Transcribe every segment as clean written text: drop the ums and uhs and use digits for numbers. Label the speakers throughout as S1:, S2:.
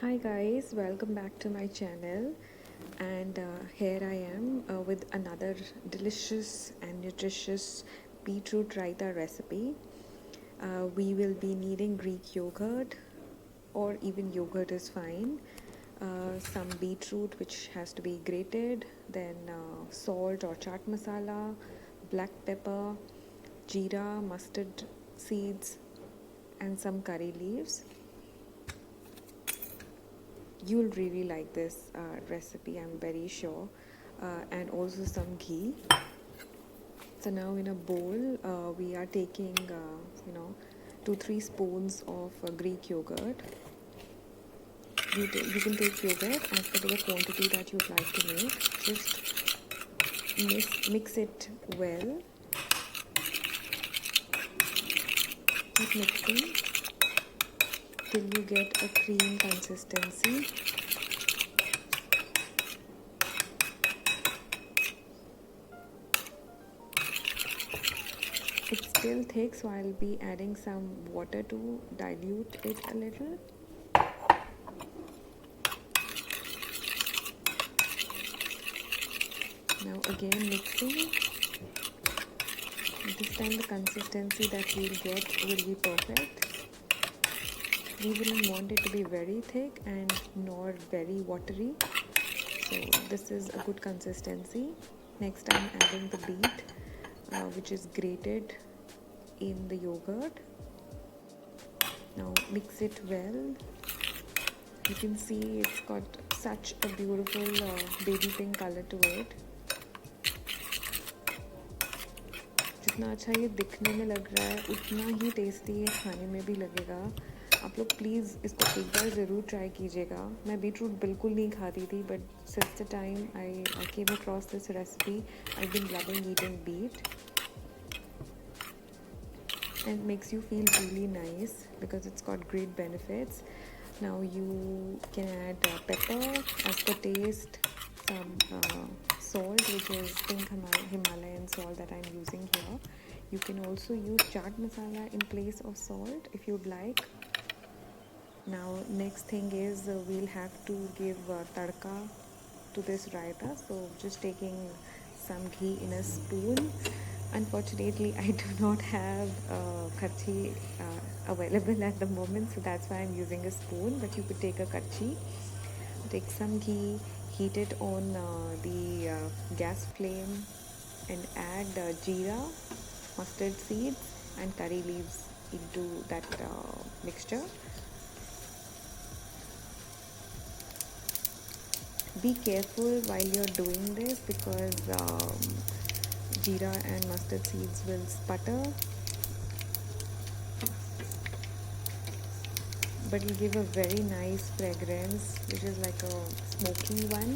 S1: Hi guys, welcome back to my channel, and here I am with another delicious and nutritious beetroot raita recipe. We will be needing Greek yogurt, or even yogurt is fine, some beetroot which has to be grated, then salt or chaat masala, black pepper, jeera, mustard seeds, and some curry leaves. You'll really like this recipe, I'm very sure, and also some ghee. So now in a bowl we are taking 2-3 spoons of Greek yogurt. You can take yogurt as per the quantity that you'd like to make. Just mix it well. Keep mixing till you get a cream consistency. It's still thick, so I'll be adding some water to dilute it a little. Now again mixing. This time the consistency that we'll get will be perfect. We wouldn't want it to be very thick and nor very watery. So this is a good consistency. Next I'm adding the beet, which is grated in the yogurt. Now mix it well. You can see it's got such a beautiful baby pink color to it. जितना अच्छा ये दिखने में लग रहा है उतना ही tasty ये खाने में भी लगेगा. आप लोग प्लीज़ इसको एक बार ज़रूर ट्राई कीजिएगा. मैं बीटरूट बिल्कुल नहीं खाती थी, but since the time I came across this recipe I been loving eating beet. And it makes you feel really nice because it's got great benefits. Now you can add pepper as per taste, some salt, which is pink Himalayan salt that I'm using here. You can also use chaat masala in place of salt if you'd like. Now next thing is we'll have to give tadka to this raita, so just taking some ghee in a spoon. Unfortunately, I do not have karchi available at the moment, so that's why I'm using a spoon, but you could take a karchi. Take some ghee, heat it on the gas flame, and add jeera, mustard seeds, and curry leaves into that mixture. Be careful while you're doing this because jeera and mustard seeds will sputter, but it'll give a very nice fragrance, which is like a smoky one.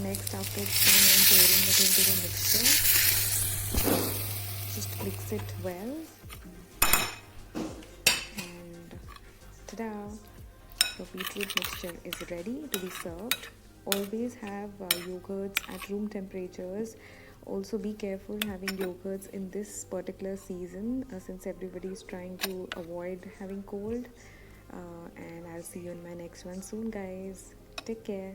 S1: Next, after pouring it into the mixture, just mix it well, and ta-da! Your beetroot mixture is ready to be served. Always have yogurts at room temperatures. Also be careful having yogurts in this particular season since everybody is trying to avoid having cold. And I'll see you in my next one soon, guys. Take care.